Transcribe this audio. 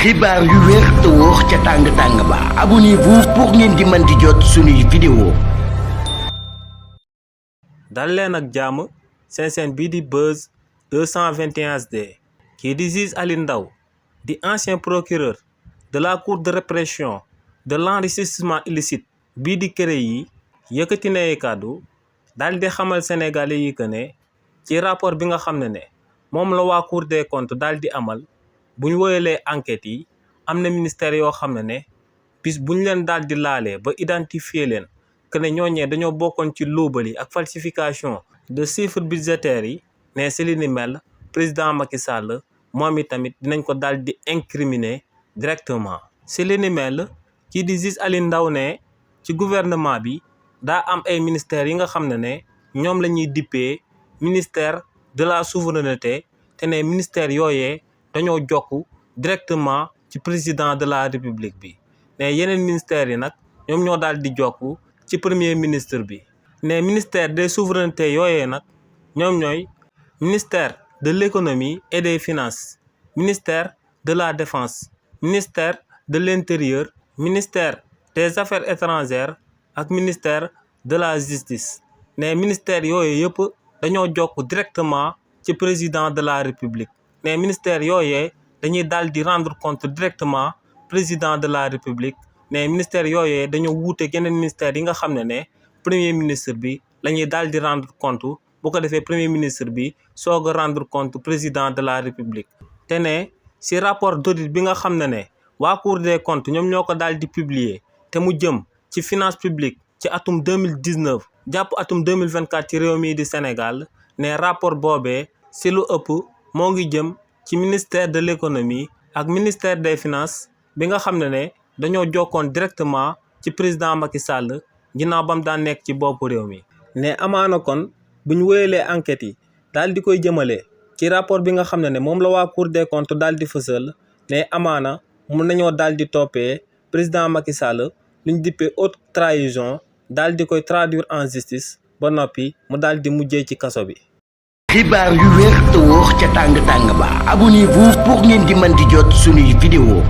xibaar yu wér te wóor ca tàng ba abonnez-vous pour ngeen di mën di jot suñuy vidéo. dal leen ak jàmm seen chaîne bii di Buzz 221 HD kii di juge Alioune Ndao di ancien procureur de la cour de répression de l'enrichissement illicite bii di CREI yi yëkkati na ay kàddu daal di xamal sénégalais yi que ne ci rapport bi nga xam ne moom la waa cour des comptes daal di amal bu ñu woyalee enquêtes yi am na ministère yoo xam ne bis bu ñu leen daal di laalee ba identifier leen que ne ñooñee dañoo bokkoon ci luubal yi ak falsification de chiffres budgétaires yi ne si li ni mel président Macky Sall moom itamit dinañ ko daal di incriminer directement. si li ni mel kii di juge Alioune Ndao ne ci gouvernement bi daa am ay ministères yi nga xam ne ñoom la ñuy dippee ministère de la souveraineté te ne ministère yooyee dañoo jokk directement ci président de la république bi ne yeneen ministères yi nag ñoom ñoo daal di jokk ci premier ministre bi ne ministère des souverainetés yooyee nag ñoom ñooy ministère de l'économie et des finances, ministère de la défense, ministère de l'intérieur, ministère des affaires étrangères ak ministère de la justice ne ministère yooyu yëpp dañoo jokk directement ci président de la république ne ministère yooyee dañuy daal di rendre compte directement président de la république ne ministère yooyee dañoo wuute yeneen ministère yi nga xam ne premier ministre bi la ñuy daal di rendre compte bu ko defee premier ministre bi soog a rendre compte président de la république te ne si rapport d'audit bi nga xam ne waa cour des comptes ñoom ñoo ko daal di publier te mu jëm ci finance publique ci atum 2019 jàpp atum 2024 ci réew mii di Sénégal ne rapport boobee si lu ëpp moo ngi jëm ci ministère de l'économie ak ministère des finances bi nga xam ne dañoo jokkoon directement ci président Macky Sall ginnaaw bam daan nekk ci boppu réew mi ne amaana kon bu ñu wéyalee enquêtes yi daal di koy jëmale ci rapport bi nga xam ne moom la waa cour des comptes daal di fësal ne amaana mun nañoo daal di toppee président Macky Sall li ñu dippee haute trahison daal di koy traduire en justice ba noppi mu daal di mujjee ci kaso bi. xibaar yu wér te wóor ca tàng ba abonnez-vous pour ngeen di mën di jot suñuy vidéo.